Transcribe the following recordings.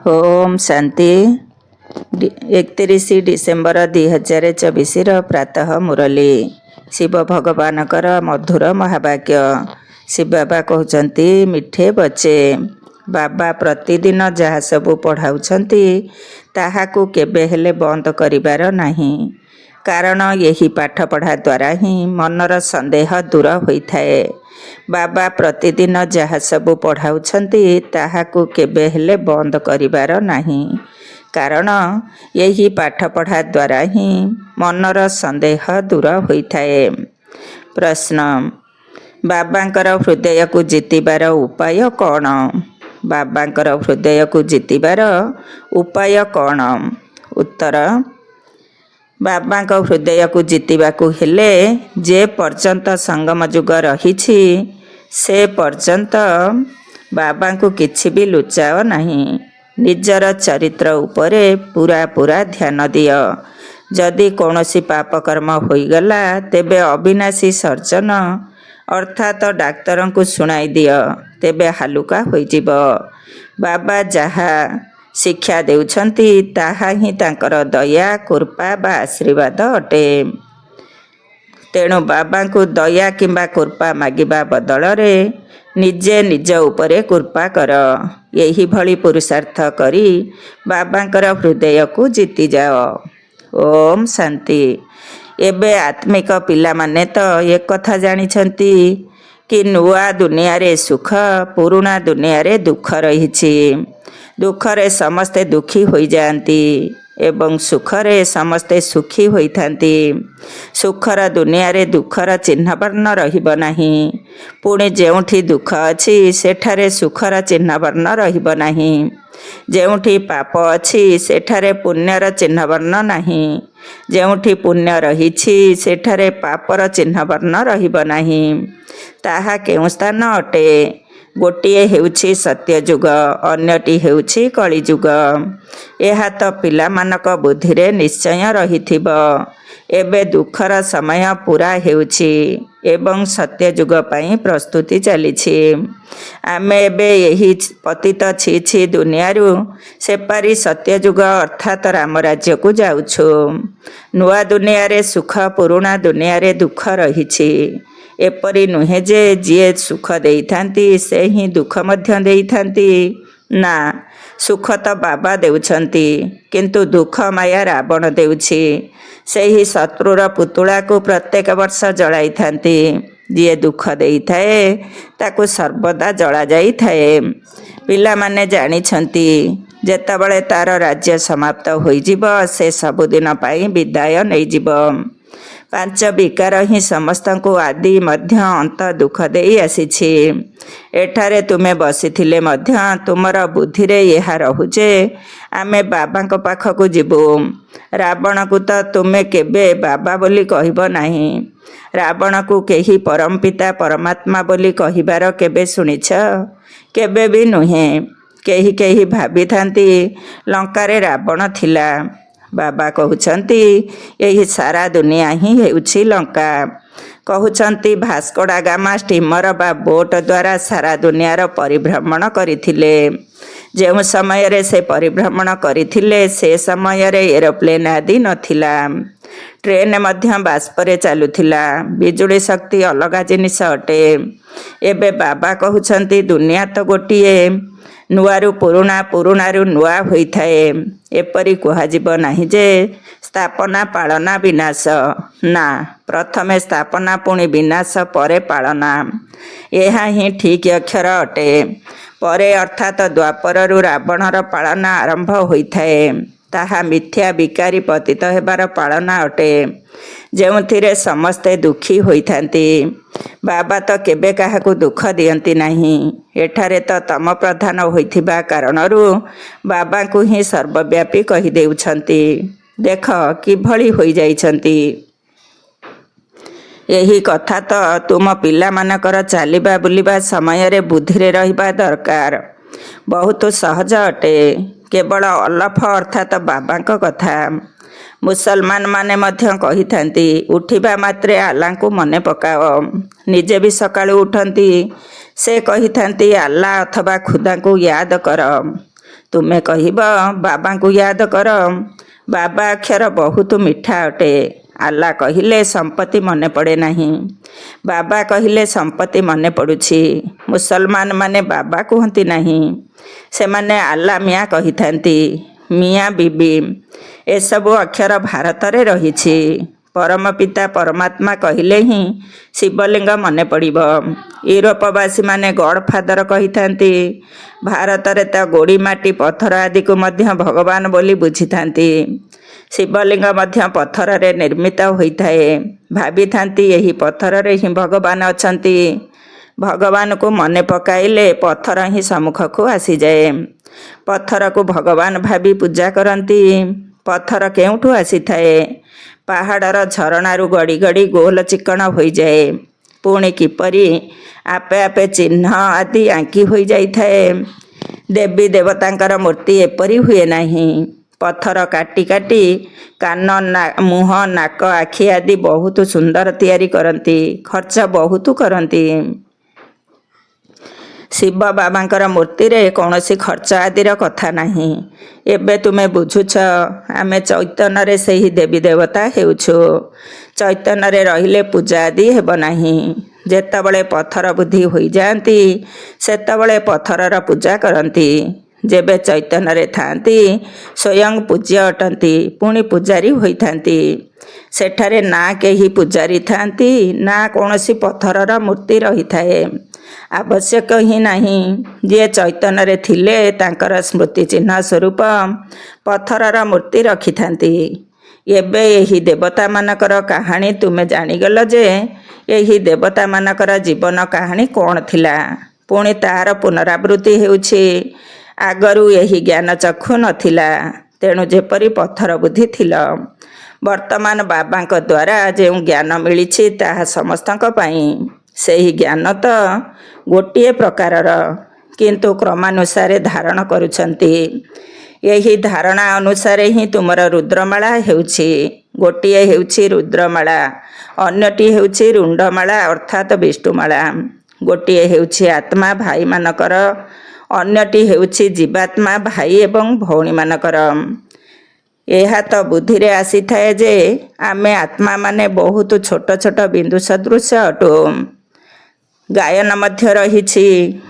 Om Shanti 31 December 2024 प्रातः मुरली शिव भगवान मधुर महावाक्य। शिव बाबा कहते मिठे बचे बाबा प्रतिदिन जहाँ सबू पढ़ाउछंती ताहाकू केबे हेले बंद करिबार नाही, कारण यही पाठ पढ़ा द्वारा ही मनर संदेह दूर होइथाए। बाबा प्रतिदिन जहाँ सबू पढ़ाउछंती ताहाकू केबे हेले बंद करिबार नाही, कारण यही पाठ पढ़ा द्वारा ही मनर संदेह दूर होइथाए। प्रश्न, बाबांकर हृदय को जितिबार उपाय कौन? बाबांकर हृदय को जितिबार उपाय कौन? उत्तर, बाबांक हृदय को जितिबाकू हेले जे पर्यंत संगम जुग रहिछि से पर्यंत बाबांकू किछि भी लुचाओ नहीं। निजर चरित्र उपरे पूरा पूरा ध्यान दियो। जदि कौनसी पाप कर्म होइगला तेबे अविनाशी सर्जन अर्थात डाक्तर को सुनाई दियो, तेबे हालुका होइजिब। बाबा जहा शिक्षा देउछंती ताहा ही तांकर दया कृपा बा आशीर्वाद अटे। तेणु बाबा को दया किंबा कृपा मागिबा बदलरे निजे निज उपरे कृपा कर। यही भली पुरुषार्थ करी बाबांकर हृदय को जीति जाओ। ओम शांति। एबे आत्मिक पिला माने तो एक कथा जानिछंती कि नुआ दुनिया रे सुख, पुराना दुनिया रे दुख रहिछि। दुखरे समस्ते दुखी होई जाती एवं सुखरे समस्ते सुखी होइथांती। सुखर दुनिया रे दुखर चिन्ह वर्ण रहिब नाही, पुणी जेउठी दुख अछि सेठारे सुखर चिन्ह वर्ण रहिब नाही। जेउठी पाप अछि सेठारे पुण्यर चिन्ह वर्ण नाही, जेउठी पुण्य रहिछि सेठारे पापर चिन्ह वर्ण रहिब नाही। ताहा केउ स्थान अटे? गोटिए हेउछि सत्ययुग, अन्यटी हेउछि कलियुग। एहा तो पिलामानक बुद्धिरे निश्चय रहिथिब। एबे दुखर समय पूरा हेउछि एवं सत्ययुग पई प्रस्तुति चलिछि। आमे एबे यही पतित छी दुनियारू सेपारी सत्ययुग अर्थात राम राज्य को जाउछु। नुआ दुनिया रे सुख, पुराना दुनिया रे दुख रहिछि। एपरी नुहे जे जिए सुख देइथांती से ही दुख मध्य देइथांती, ना। सुख तो बाबा देउछंती किंतु दुख माया रावण देउछि। से ही शत्रुर पुतुला को प्रत्येक वर्ष जलाई थांती। जिए दुख देइथाए ताकू सर्वदा जला जाई थाए। पिला माने जानिछंती जेतेबेले तार राज्य समाप्त होइजिब से सबुदिन पाई विदाय नैजिब। पांच विकार ही समस्त को आदि मध्य अंत दुख देई आसीछि। एठारे तुमे बसिथिले मध्य तुमर बुद्धिरे यह रहुजे आमे बाबांक पाखकू जिबु। रावण को तो तुमे केबे बाबा बोली कहिब नाही। रावण को केही परम पिता परमात्मा बोली कहिबार केबे सुनिछ? केबे भी नुहे। केही केही भाबी थांती लंकारे रावण थिला। बाबा कहउछंती यही सारा दुनिया ही हेउछि लंका। कहउछंती भास्को डा गामा स्टीमर बा बोट द्वारा सारा दुनियार परिभ्रमण करिथिले। जेउ समय रे से परिभ्रमण करिथिले से समय रे एरोप्लेन आदि नथिला। ट्रेन मध्य बाष्परे चालुथिला। बिजुली शक्ति अलगा जिनिस अटे। एबे बाबा कहउछंती दुनिया तो गोटिए, नुआरू पुरुणा, पुरुणारू नुआ होइथाए। एपरी कुहाजिब नाही जे स्थापना पालना विनाश, ना। प्रथमे स्थापना पुणी विनाश परे पालना। यह ही ठीक अक्षर अटे। परे अर्थात द्वापररू रावणर पालना आरंभ होइथाए। ताहा मिथ्या विकारी पतित हेबार पालना अटे, जेउथिरे समस्ते दुखी होइथांती। बाबा तो केबे काहाकू दुख दियंती नाही। एठारे तो तम प्रधान होइथिबा कारणरू बाबा को ही सर्वव्यापी कहि देउछंती। देख किभଳି होई जाइछंती। यही कथा तो तुम पिला मानकर चालिबा बुलिबा समय रे बुद्धिरे रहिबा दरकार। बहुत सहज अटे। केवल अलफ अर्थात बाबांक कथा। मुसलमान माने मध्य कहिथांती उठिबा मात्रे आल्ला को मने पकाओ। निजे भी सकाळु उठंती। से कहिथांती आल्ला अथवा खुदा को याद कर। ତୁମେ କହିବ ବାବାଙ୍କୁ ୟାଦ କର। ବାବା ଅକ୍ଷର ବହୁତ ମିଠା ଅଟେ। ଆଲ୍ଲା କହିଲେ ସମ୍ପତ୍ତି ମନେ ପଡ଼େ ନାହିଁ। ବାବା କହିଲେ ସମ୍ପତ୍ତି ମନେ ପଡ଼ୁଛି। ମୁସଲମାନ ମାନେ ବାବା କୁହନ୍ତି ନାହିଁ, ସେମାନେ ଆଲ୍ଲା ମିଆଁ କହିଥାନ୍ତି। ମିଆଁ ବିବି ଏସବୁ ଅକ୍ଷର ଭାରତରେ ରହିଛି। ପରମ ପିତା ପରମାତ୍ମା କହିଲେ ହିଁ ଶିବଲିଙ୍ଗ ମନେ ପଡ଼ିବ। ୟୁରୋପବାସୀମାନେ ଗଡ଼ଫାଦର କହିଥାନ୍ତି। ଭାରତରେ ତ ଗୋଡ଼ି ମାଟି ପଥର ଆଦିକୁ ମଧ୍ୟ ଭଗବାନ ବୋଲି ବୁଝିଥାନ୍ତି। ଶିବଲିଙ୍ଗ ମଧ୍ୟ ପଥରରେ ନିର୍ମିତ ହୋଇଥାଏ। ଭାବିଥାନ୍ତି ଏହି ପଥରରେ ହିଁ ଭଗବାନ ଅଛନ୍ତି। ଭଗବାନଙ୍କୁ ମନେ ପକାଇଲେ ପଥର ହିଁ ସମ୍ମୁଖକୁ ଆସିଯାଏ। ପଥରକୁ ଭଗବାନ ଭାବି ପୂଜା କରନ୍ତି। ପଥର କେଉଁଠୁ ଆସିଥାଏ? ପାହାଡ଼ର ଝରଣାରୁ ଗଡ଼ି ଗଡ଼ି ଗୋଲ ଚିକଣ ହୋଇଯାଏ। ପୁଣି କିପରି ଆପେ ଆପେ ଚିହ୍ନ ଆଦି ଆଙ୍କି ହୋଇଯାଇଥାଏ। ଦେବୀ ଦେବତାଙ୍କର ମୂର୍ତ୍ତି ଏପରି ହୁଏ ନାହିଁ। ପଥର କାଟି କାଟି କାନ, ମୁହଁ, ନାକ, ଆଖି ଆଦି ବହୁତ ସୁନ୍ଦର ତିଆରି କରନ୍ତି। ଖର୍ଚ୍ଚ ବହୁତ କରନ୍ତି। ଶିବ ବାବାଙ୍କର ମୂର୍ତ୍ତିରେ କୌଣସି ଖର୍ଚ୍ଚ ଆଦିର କଥା ନାହିଁ। ଏବେ ତୁମେ ବୁଝୁଛ, ଆମେ ଚୈତନ୍ୟରେ ସେହି ଦେବୀ ଦେବତା ହେଉଛୁ। ଚୈତନ୍ୟରେ ରହିଲେ ପୂଜା ଆଦି ହେବ ନାହିଁ। ଯେତେବେଳେ ପଥର ବୁଦ୍ଧି ହୋଇଯାଆନ୍ତି, ସେତେବେଳେ ପଥରର ପୂଜା କରନ୍ତି। ଯେବେ ଚୈତନ୍ୟରେ ଥାଆନ୍ତି, ସ୍ୱୟଂ ପୂଜ୍ୟ ଅଟନ୍ତି, ପୁଣି ପୂଜାରୀ ହୋଇଥାନ୍ତି। ସେଠାରେ ନା କେହି ପୂଜାରୀ ଥାଆନ୍ତି, ନା କୌଣସି ପଥରର ମୂର୍ତ୍ତି ରହିଥାଏ। ଆବଶ୍ୟକ ହିଁ ନାହିଁ। ଯିଏ ଚୈତନ୍ୟରେ ଥିଲେ ତାଙ୍କର ସ୍ମୃତି ଚିହ୍ନ ସ୍ୱରୂପ ପଥରର ମୂର୍ତ୍ତି ରଖିଥାନ୍ତି। ଏବେ ଏହି ଦେବତାମାନଙ୍କର କାହାଣୀ ତୁମେ ଜାଣିଗଲ ଯେ ଏହି ଦେବତାମାନଙ୍କର ଜୀବନ କାହାଣୀ କ'ଣ ଥିଲା। ପୁଣି ତାହାର ପୁନରାବୃତ୍ତି ହେଉଛି। ଆଗରୁ ଏହି ଜ୍ଞାନ ଚକ୍ଷୁ ନଥିଲା, ତେଣୁ ଯେପରି ପଥର ବୁଦ୍ଧି ଥିଲ। ବର୍ତ୍ତମାନ ବାବାଙ୍କ ଦ୍ୱାରା ଯେଉଁ ଜ୍ଞାନ ମିଳିଛି ତାହା ସମସ୍ତଙ୍କ ପାଇଁ। ସେହି ଜ୍ଞାନ ତ ଗୋଟିଏ ପ୍ରକାରର, କିନ୍ତୁ କ୍ରମାନୁସାରେ ଧାରଣ କରୁଛନ୍ତି। ଏହି ଧାରଣା ଅନୁସାରେ ହିଁ ତୁମର ରୁଦ୍ରମାଳା ହେଉଛି। ଗୋଟିଏ ହେଉଛି ରୁଦ୍ରମାଳା, ଅନ୍ୟଟି ହେଉଛି ରୁଣ୍ଡମାଳା ଅର୍ଥାତ୍ ବିଷ୍ଣୁମାଳା। ଗୋଟିଏ ହେଉଛି ଆତ୍ମା ଭାଇମାନଙ୍କର, ଅନ୍ୟଟି ହେଉଛି ଜୀବାତ୍ମା ଭାଇ ଏବଂ ଭଉଣୀମାନଙ୍କର। ଏହା ତ ବୁଦ୍ଧିରେ ଆସିଥାଏ ଯେ ଆମେ ଆତ୍ମାମାନେ ବହୁତ ଛୋଟ ଛୋଟ ବିନ୍ଦୁ ସଦୃଶ ଅଟୁ। ଗାୟନ ମଧ୍ୟ ରହିଛି।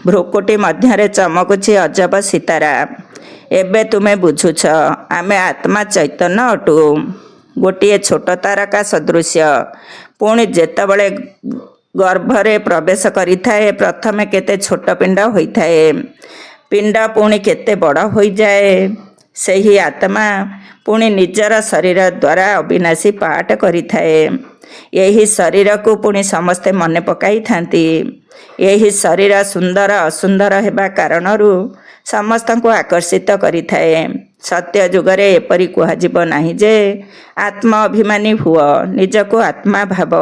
ଭ୍ରୁକୁଟି ମଧ୍ୟରେ ଚମକୁଛି ଅଜବ ସିତାରା। ଏବେ ତୁମେ ବୁଝୁଛ, ଆମେ ଆତ୍ମା ଚୈତନ୍ୟ ଅଟୁ, ଗୋଟିଏ ଛୋଟ ତାରକା ସଦୃଶ। ପୁଣି ଯେତେବେଳେ ଗର୍ଭରେ ପ୍ରବେଶ କରିଥାଏ, ପ୍ରଥମେ କେତେ ଛୋଟ ପିଣ୍ଡ ହୋଇଥାଏ। ପିଣ୍ଡ ପୁଣି କେତେ ବଡ଼ ହୋଇଯାଏ। ସେହି ଆତ୍ମା ପୁଣି ନିଜର ଶରୀର ଦ୍ୱାରା ଅବିନାଶୀ ପାଠ କରିଥାଏ। ଏହି ଶରୀରକୁ ପୁଣି ସମସ୍ତେ ମନେ ପକାଇଥାନ୍ତି। ଏହି ଶରୀର ସୁନ୍ଦର ଅସୁନ୍ଦର ହେବା କାରଣରୁ ସମସ୍ତଙ୍କୁ ଆକର୍ଷିତ କରିଥାଏ। ସତ୍ୟ ଯୁଗରେ ଏପରି କୁହାଯିବ ନାହିଁ ଯେ ଆତ୍ମ ଅଭିମାନୀ ହୁଅ, ନିଜକୁ ଆତ୍ମା ଭାବ।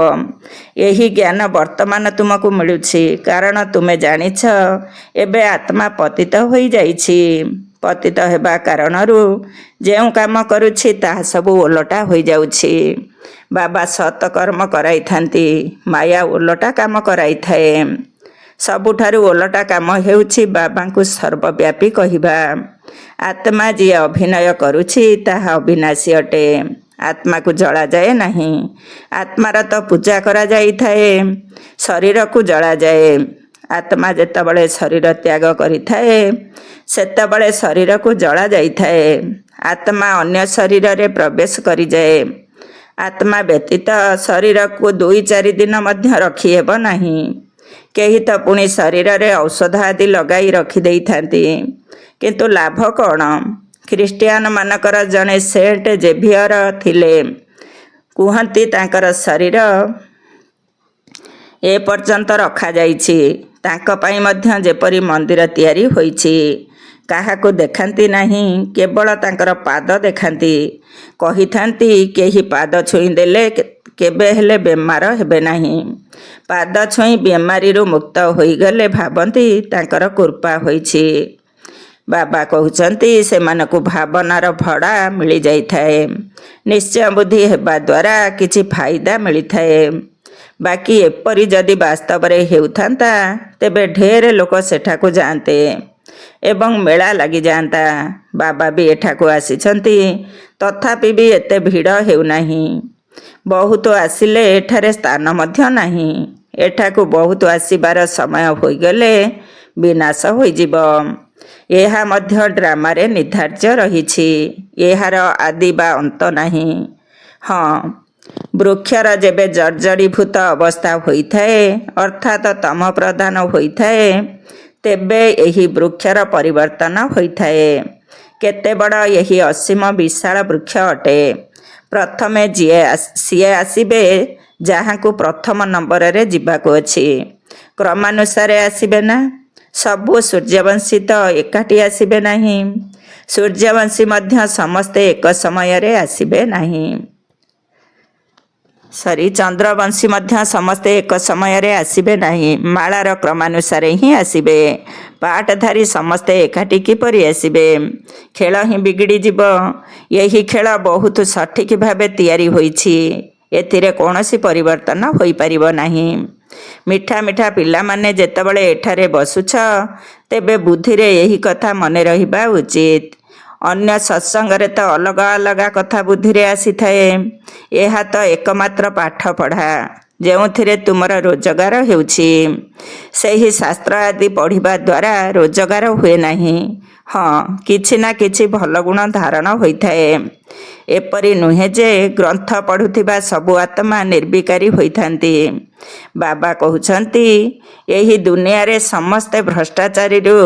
ଏହି ଜ୍ଞାନ ବର୍ତ୍ତମାନ ତୁମକୁ ମିଳୁଛି, କାରଣ ତୁମେ ଜାଣିଛ ଏବେ ଆତ୍ମା ପତିତ ହୋଇଯାଇଛି। ପତିତ ହେବା କାରଣରୁ ଯେଉଁ କାମ କରୁଛି ତାହା ସବୁ ଓଲଟା ହୋଇଯାଉଛି। ବାବା ସତ କର୍ମ କରାଇଥାନ୍ତି, ମାୟା ଓଲଟା କାମ କରାଇଥାଏ। ସବୁଠାରୁ ଓଲଟା କାମ ହେଉଛି ବାବାଙ୍କୁ ସର୍ବବ୍ୟାପୀ କହିବା। ଆତ୍ମା ଯିଏ ଅଭିନୟ କରୁଛି ତାହା ଅବିନାଶୀ ଅଟେ। ଆତ୍ମାକୁ ଜଳାଯାଏ ନାହିଁ। ଆତ୍ମାର ତ ପୂଜା କରାଯାଇଥାଏ, ଶରୀରକୁ ଜଳାଯାଏ। ଆତ୍ମା ଯେତେବେଳେ ଶରୀର ତ୍ୟାଗ କରିଥାଏ, ସେତେବେଳେ ଶରୀରକୁ ଜଳାଯାଇଥାଏ। ଆତ୍ମା ଅନ୍ୟ ଶରୀରରେ ପ୍ରବେଶ କରିଯାଏ। ଆତ୍ମା ବ୍ୟତୀତ ଶରୀରକୁ 2-4 ଦିନ ମଧ୍ୟ ରଖିହେବ ନାହିଁ। କେହି ତ ପୁଣି ଶରୀରରେ ଔଷଧ ଆଦି ଲଗାଇ ରଖିଦେଇଥାନ୍ତି, କିନ୍ତୁ ଲାଭ କ'ଣ? ଖ୍ରୀଷ୍ଟିଆନମାନଙ୍କର ଜଣେ ସେଣ୍ଟ ଜେଭିୟର ଥିଲେ। କୁହନ୍ତି ତାଙ୍କର ଶରୀର ଏପର୍ଯ୍ୟନ୍ତ ରଖାଯାଇଛି। ତାଙ୍କ ପାଇଁ ମଧ୍ୟ ଯେପରି ମନ୍ଦିର ତିଆରି ହୋଇଛି। କାହାକୁ ଦେଖାନ୍ତି ନାହିଁ, କେବଳ ତାଙ୍କର ପାଦ ଦେଖାନ୍ତି। କହିଥାନ୍ତି କେହି ପାଦ ଛୁଇଁଦେଲେ କେବେ ହେଲେ ବେମାର ହେବେ ନାହିଁ। ପାଦ ଛୁଇଁ ବେମାରୀରୁ ମୁକ୍ତ ହୋଇଗଲେ ଭାବନ୍ତି ତାଙ୍କର କୃପା ହୋଇଛି। ବାବା କହୁଛନ୍ତି ସେମାନଙ୍କୁ ଭାବନାର ଭଡ଼ା ମିଳିଯାଇଥାଏ। ନିଶ୍ଚୟ ବୁଦ୍ଧି ହେବା ଦ୍ୱାରା କିଛି ଫାଇଦା ମିଳିଥାଏ। ବାକି ଏପରି ଯଦି ବାସ୍ତବରେ ହେଉଥାନ୍ତା, ତେବେ ଢେର ଲୋକ ସେଠାକୁ ଯାଆନ୍ତେ। ଏବଂ ମେଳା ଲାଗିଯାଆନ୍ତା। ବାବା ବି ଏଠାକୁ ଆସିଛନ୍ତି, ତଥାପି ବି ଏତେ ଭିଡ଼ ହେଉନାହିଁ। ବହୁତ ଆସିଲେ ଏଠାରେ ସ୍ଥାନ ମଧ୍ୟ ନାହିଁ। ଏଠାକୁ ବହୁତ ଆସିବାର ସମୟ ହୋଇଗଲେ ବିନାଶ ହୋଇଯିବ। ଏହା ମଧ୍ୟ ଡ୍ରାମାରେ ନିର୍ଦ୍ଧାର୍ଯ୍ୟ ରହିଛି। ଏହାର ଆଦି ବା ଅନ୍ତ ନାହିଁ। ହଁ, ବୃକ୍ଷର ଯେବେ ଜର୍ଜରୀଭୂତ ଅବସ୍ଥା ହୋଇଥାଏ, ଅର୍ଥାତ୍ ତମ ପ୍ରଧାନ ହୋଇଥାଏ, ତେବେ ଏହି ବୃକ୍ଷର ପରିବର୍ତ୍ତନ ହୋଇଥାଏ। କେତେ ବଡ଼ ଏହି ଅସୀମ ବିଶାଳ ବୃକ୍ଷ ଅଟେ। ପ୍ରଥମେ ସିଏ ଆସିବେ ଯାହାଙ୍କୁ ପ୍ରଥମ ନମ୍ବରରେ ଯିବାକୁ ଅଛି। କ୍ରମାନୁସାରେ ଆସିବେ ନା? ସବୁ ସୂର୍ଯ୍ୟବଂଶୀ ତ ଏକାଠି ଆସିବେ ନାହିଁ। ସୂର୍ଯ୍ୟବଂଶୀ ମଧ୍ୟ ସମସ୍ତେ ଏକ ସମୟରେ ଆସିବେ ନାହିଁ। ଚନ୍ଦ୍ରବଂଶୀ ମଧ୍ୟ ସମସ୍ତେ ଏକ ସମୟରେ ଆସିବେ ନାହିଁ। ମାଳାର କ୍ରମାନୁସାରେ ହିଁ ଆସିବେ। ପାଟଧାରୀ ସମସ୍ତେ ଏକାଠି କିପରି ଆସିବେ? ଖେଳ ହିଁ ବିଗିଡ଼ିଯିବ। ଏହି ଖେଳ ବହୁତ ସଠିକ୍ ଭାବେ ତିଆରି ହୋଇଛି। ଏଥିରେ କୌଣସି ପରିବର୍ତ୍ତନ ହୋଇପାରିବ ନାହିଁ। ମିଠା ମିଠା ପିଲାମାନେ ଯେତେବେଳେ ଏଠାରେ ବସୁଛ, ତେବେ ବୁଦ୍ଧିରେ ଏହି କଥା ମନେ ରହିବା ଉଚିତ। ଅନ୍ୟ ସତ୍ସଙ୍ଗରେ ତ ଅଲଗା ଅଲଗା କଥା ବୁଦ୍ଧିରେ ଆସିଥାଏ। ଏହା ତ ଏକମାତ୍ର ପାଠପଢ଼ା ଯେଉଁଥିରେ ତୁମର ରୋଜଗାର ହେଉଛି। ସେହି ଶାସ୍ତ୍ର ଆଦି ପଢ଼ିବା ଦ୍ୱାରା ରୋଜଗାର ହୁଏ ନାହିଁ। ହଁ, କିଛି ନା କିଛି ଭଲ ଗୁଣ ଧାରଣ ହୋଇଥାଏ। ଏପରି ନୁହେଁ ଯେ ଗ୍ରନ୍ଥ ପଢ଼ୁଥିବା ସବୁ ଆତ୍ମା ନିର୍ବିକାରୀ ହୋଇଥାନ୍ତି। ବାବା କହୁଛନ୍ତି, ଏହି ଦୁନିଆରେ ସମସ୍ତେ ଭ୍ରଷ୍ଟାଚାରୀରୁ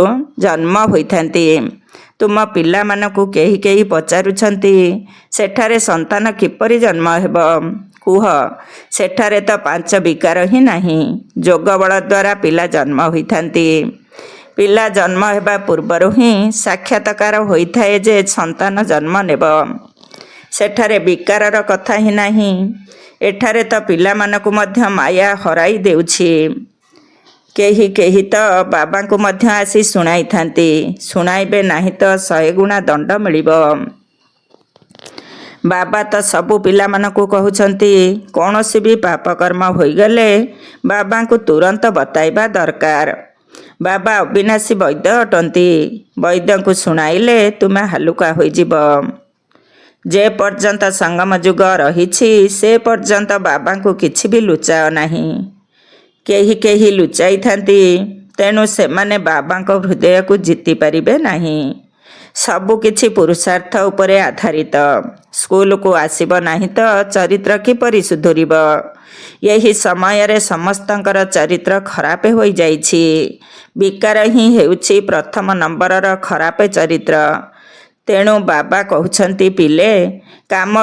ଜନ୍ମ ହୋଇଥାନ୍ତି। ତୁମ ପିଲାମାନଙ୍କୁ କେହି କେହି ପଚାରୁଛନ୍ତି, ସେଠାରେ ସନ୍ତାନ କିପରି ଜନ୍ମ ହେବ? କୁହ, ସେଠାରେ ତ 5 ବିକାର ହିଁ ନାହିଁ। ଯୋଗ ବଳ ଦ୍ୱାରା ପିଲା ଜନ୍ମ ହୋଇଥାନ୍ତି। ପିଲା ଜନ୍ମ ହେବା ପୂର୍ବରୁ ହିଁ ସାକ୍ଷାତକାର ହୋଇଥାଏ ଯେ ସନ୍ତାନ ଜନ୍ମ ନେବ। ସେଠାରେ ବିକାରର କଥା ହିଁ ନାହିଁ। ଏଠାରେ ତ ପିଲାମାନଙ୍କୁ ମଧ୍ୟ ମାୟା ହରାଇ ଦେଉଛି। କେହି କେହି ତ ବାବାଙ୍କୁ ମଧ୍ୟ ଆସି ଶୁଣାଇଥାନ୍ତି। ଶୁଣାଇବେ ନାହିଁ ତ 100 ଗୁଣା ଦଣ୍ଡ ମିଳିବ। ବାବା ତ ସବୁ ପିଲାମାନଙ୍କୁ କହୁଛନ୍ତି, କୌଣସି ବି ପାପକର୍ମ ହୋଇଗଲେ ବାବାଙ୍କୁ ତୁରନ୍ତ ବତାଇବା ଦରକାର। ବାବା ଅବିନାଶୀ ବୈଦ୍ୟ ଅଟନ୍ତି। ବୈଦ୍ୟଙ୍କୁ ଶୁଣାଇଲେ ତୁମେ ହାଲୁକା ହୋଇଯିବ। ଯେ ପର୍ଯ୍ୟନ୍ତ ସଙ୍ଗମ ଯୁଗ ରହିଛି, ସେ ପର୍ଯ୍ୟନ୍ତ ବାବାଙ୍କୁ କିଛି ବି ଲୁଚାଅ ନାହିଁ। କେହି କେହି ଲୁଚାଇଥାନ୍ତି, ତେଣୁ ସେମାନେ ବାବାଙ୍କ ହୃଦୟକୁ ଜିତି ପାରିବେ ନାହିଁ। ସବୁ କିଛି ପୁରୁଷାର୍ଥ ଉପରେ ଆଧାରିତ। ସ୍କୁଲକୁ ଆସିବ ନାହିଁ ତ ଚରିତ୍ର କିପରି ସୁଧୁରିବ? ଏହି ସମୟରେ ସମସ୍ତଙ୍କର ଚରିତ୍ର ଖରାପ ହୋଇଯାଇଛି। ବିକାର ହିଁ ହେଉଛି ପ୍ରଥମ ନମ୍ବରର ଖରାପ ଚରିତ୍ର। ତେଣୁ ବାବା କହୁଛନ୍ତି, ପିଲେ, କାମ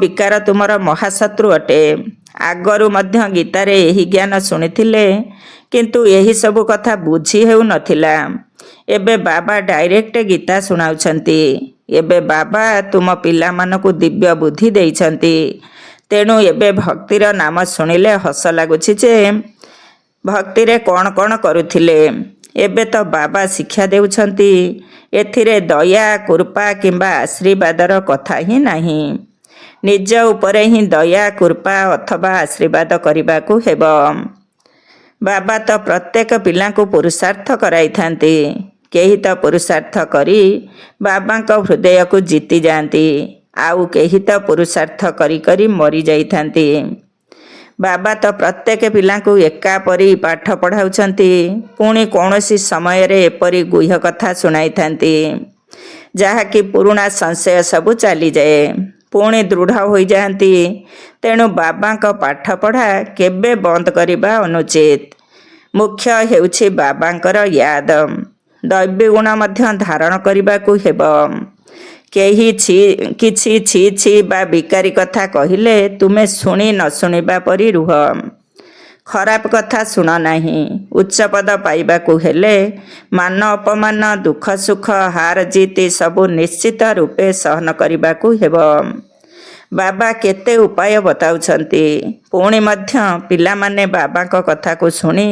ବିକାର ତୁମର ମହାଶତ୍ରୁ ଅଟେ। ଆଗରୁ ମଧ୍ୟ ଗୀତାରେ ଏହି ଜ୍ଞାନ ଶୁଣିଥିଲେ, କିନ୍ତୁ ଏହି ସବୁ କଥା ବୁଝି ହେଉନଥିଲା। ଏବେ ବାବା ଡାଇରେକ୍ଟ ଗୀତା ଶୁଣାଉଛନ୍ତି। ଏବେ ବାବା ତୁମ ପିଲାମାନଙ୍କୁ ଦିବ୍ୟ ବୁଦ୍ଧି ଦେଇଛନ୍ତି। ତେଣୁ ଏବେ ଭକ୍ତିର ନାମ ଶୁଣିଲେ ହସ ଲାଗୁଛି ଯେ ଭକ୍ତିରେ କ'ଣ କ'ଣ କରୁଥିଲେ। ଏବେ ତ ବାବା ଶିକ୍ଷା ଦେଉଛନ୍ତି। ଏଥିରେ ଦୟା, କୃପା କିମ୍ବା ଆଶୀର୍ବାଦର କଥା ହିଁ ନାହିଁ। ନିଜ ଉପରେ ହିଁ ଦୟା, କୃପା ଅଥବା ଆଶୀର୍ବାଦ କରିବାକୁ ହେବ। ବାବା ତ ପ୍ରତ୍ୟେକ ପିଲାଙ୍କୁ ପୁରୁଷାର୍ଥ କରାଇଥାନ୍ତି। କେହି ତ ପୁରୁଷାର୍ଥ କରି ବାବାଙ୍କ ହୃଦୟକୁ ଜିତି ଯାଆନ୍ତି, ଆଉ କେହି ତ ପୁରୁଷାର୍ଥ କରି କରି ମରିଯାଇଥାନ୍ତି। ବାବା ତ ପ୍ରତ୍ୟେକ ପିଲାଙ୍କୁ ଏକାପରି ପାଠ ପଢ଼ାଉଛନ୍ତି। ପୁଣି କୌଣସି ସମୟରେ ଏପରି ଗୁହ୍ୟ କଥା ଶୁଣାଇଥାନ୍ତି, ଯାହାକି ପୁରୁଣା ସଂଶୟ ସବୁ ଚାଲିଯାଏ, ପୁଣି ଦୃଢ଼ ହୋଇଯାଆନ୍ତି। ତେଣୁ ବାବାଙ୍କ ପାଠପଢ଼ା କେବେ ବନ୍ଦ କରିବା ଅନୁଚିତ। ମୁଖ୍ୟ ହେଉଛି ବାବାଙ୍କର ୟାଦ। ଦୈବୀ ଗୁଣ ମଧ୍ୟ ଧାରଣ କରିବାକୁ ହେବ। କେହି କିଛି ଛି ଛି ବା ବିକାରୀ କଥା କହିଲେ ତୁମେ ଶୁଣି ନ ଶୁଣିବା ପରି ରୁହ। ଖରାପ କଥା ଶୁଣ ନାହିଁ। ଉଚ୍ଚପଦ ପାଇବାକୁ ହେଲେ ମାନ ଅପମାନ, ଦୁଃଖ ସୁଖ, ହାର ଜିତ ସବୁ ନିଶ୍ଚିତ ରୂପେ ସହନ କରିବାକୁ ହେବ। ବାବା କେତେ ଉପାୟ ବତାଉଛନ୍ତି। ପୁଣି ମଧ୍ୟ ପିଲାମାନେ ବାବାଙ୍କ କଥାକୁ ଶୁଣି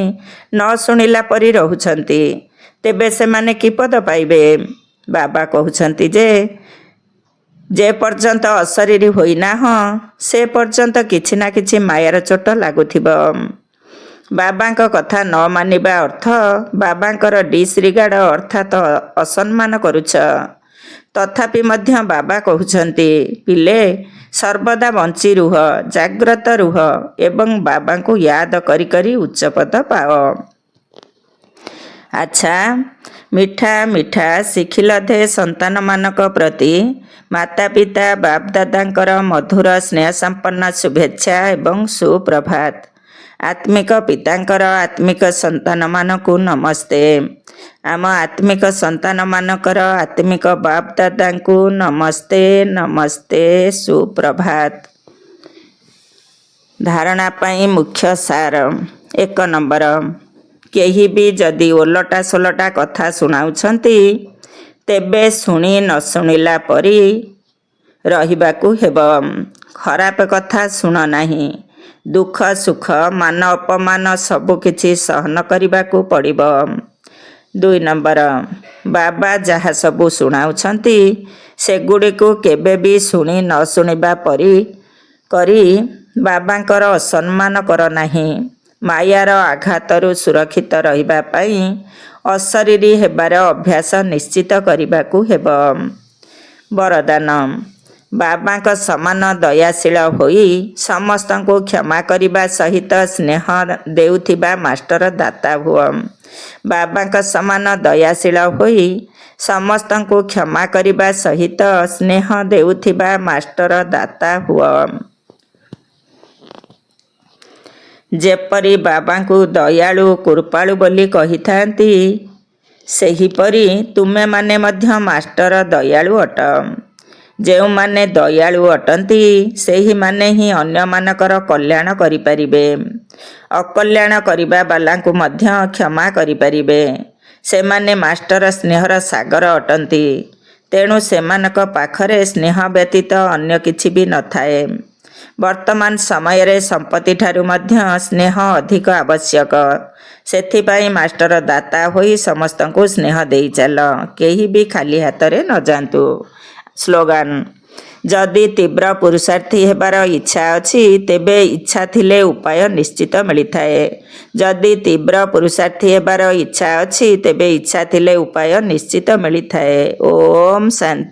ନ ଶୁଣିଲା ପରି ରହୁଛନ୍ତି। ତେବେ ସେମାନେ କି ପଦ ପାଇବେ? ବାବା କହୁଛନ୍ତି ଯେ ପର୍ଯ୍ୟନ୍ତ ଅଶରୀରୀ ହୋଇନାହଁ, ସେ ପର୍ଯ୍ୟନ୍ତ କିଛି ନା କିଛି ମାୟାର ଚୋଟ ଲାଗୁଥିବ। ବାବାଙ୍କ କଥା ନ ମାନିବା ଅର୍ଥ ବାବାଙ୍କର ଡିସରିଗାର୍ଡ ଅର୍ଥାତ୍ ଅସମ୍ମାନ କରୁଛ। ତଥାପି ମଧ୍ୟ ବାବା କହୁଛନ୍ତି, ପିଲେ ସର୍ବଦା ବଞ୍ଚି ରୁହ, ଜାଗ୍ରତ ରୁହ ଏବଂ ବାବାଙ୍କୁ ୟାଦ କରି କରି ଉଚ୍ଚପଦ ପାଅ। ଆଚ୍ଛା, ମିଠା ମିଠା ଶିଖିଲଧେ ସନ୍ତାନମାନଙ୍କ ପ୍ରତି ମାତା ପିତା ବାପଦାଦାଙ୍କର ମଧୁର ସ୍ନେହସମ୍ପନ୍ନ ଶୁଭେଚ୍ଛା ଏବଂ ସୁପ୍ରଭାତ। ଆତ୍ମିକ ପିତାଙ୍କର ଆତ୍ମିକ ସନ୍ତାନମାନଙ୍କୁ ନମସ୍ତେ। ଆମ ଆତ୍ମିକ ସନ୍ତାନମାନଙ୍କର ଆତ୍ମିକ ବାପଦାଦାଙ୍କୁ ନମସ୍ତେ ନମସ୍ତେ ସୁପ୍ରଭାତ। ଧାରଣା ପାଇଁ ମୁଖ୍ୟ ସାର। 1 ନମ୍ବର, କେହି ବି ଯଦି ଓଲଟା ସୋଲଟା କଥା ଶୁଣାଉଛନ୍ତି ତେବେ ଶୁଣି ନ ଶୁଣିଲା ପରି ରହିବାକୁ ହେବ। ଖରାପ କଥା ଶୁଣ ନାହିଁ। ଦୁଃଖ ସୁଖ ମାନ ଅପମାନ ସବୁକିଛି ସହନ କରିବାକୁ ପଡ଼ିବ। 2 ନମ୍ବର, ବାବା ଯାହା ସବୁ ଶୁଣାଉଛନ୍ତି ସେଗୁଡ଼ିକୁ କେବେ ବି ଶୁଣି ନ ଶୁଣିବା ପରି କରି ବାବାଙ୍କର ଅସମ୍ମାନ କର ନାହିଁ। ମାୟାର ଆଘାତରୁ ସୁରକ୍ଷିତ ରହିବା ପାଇଁ ଅଶରୀରୀ ହେବାର ଅଭ୍ୟାସ ନିଶ୍ଚିତ କରିବାକୁ ହେବ। ବରଦାନ, ବାବାଙ୍କ ସମାନ ଦୟାଶୀଳ ହୋଇ ସମସ୍ତଙ୍କୁ କ୍ଷମା କରିବା ସହିତ ସ୍ନେହ ଦେଉଥିବା ମାଷ୍ଟର ଦାତା ହୁଅ। ବାବାଙ୍କ ସମାନ ଦୟାଶୀଳ ହୋଇ ସମସ୍ତଙ୍କୁ କ୍ଷମା କରିବା ସହିତ ସ୍ନେହ ଦେଉଥିବା ମାଷ୍ଟର ଦାତା ହୁଅ। ଯେପରି ବାବାଙ୍କୁ ଦୟାଳୁ କୃପାଳୁ ବୋଲି କହିଥାନ୍ତି, ସେହିପରି ତୁମେମାନେ ମଧ୍ୟ ମାଷ୍ଟର ଦୟାଳୁ ଅଟ। ଯେଉଁମାନେ ଦୟାଳୁ ଅଟନ୍ତି ସେହିମାନେ ହିଁ ଅନ୍ୟମାନଙ୍କର କଲ୍ୟାଣ କରିପାରିବେ। ଅକଲ୍ୟାଣ କରିବା ବାଲାଙ୍କୁ ମଧ୍ୟ କ୍ଷମା କରିପାରିବେ। ସେମାନେ ମାଷ୍ଟର ସ୍ନେହର ସାଗର ଅଟନ୍ତି। ତେଣୁ ସେମାନଙ୍କ ପାଖରେ ସ୍ନେହ ବ୍ୟତୀତ ଅନ୍ୟ କିଛି ବି ନଥାଏ। ବର୍ତ୍ତମାନ ସମୟରେ ସମ୍ପତ୍ତିଠାରୁ ମଧ୍ୟ ସ୍ନେହ ଅଧିକ ଆବଶ୍ୟକ। ସେଥିପାଇଁ ମାଷ୍ଟର ଦାତା ହୋଇ ସମସ୍ତଙ୍କୁ ସ୍ନେହ ଦେଇ ଚାଲ। କେହି ବି ଖାଲି ହାତରେ ନ ଯାଆନ୍ତୁ। ସ୍ଲୋଗାନ, ଯଦି ତୀବ୍ର ପୁରୁଷାର୍ଥୀ ହେବାର ଇଚ୍ଛା ଅଛି ତେବେ ଇଚ୍ଛା ଥିଲେ ଉପାୟ ନିଶ୍ଚିତ ମିଳିଥାଏ। ଯଦି ତୀବ୍ର ପୁରୁଷାର୍ଥୀ ହେବାର ଇଚ୍ଛା ଅଛି ତେବେ ଇଚ୍ଛା ଥିଲେ ଉପାୟ ନିଶ୍ଚିତ ମିଳିଥାଏ। ଓମ୍ ଶାନ୍ତି।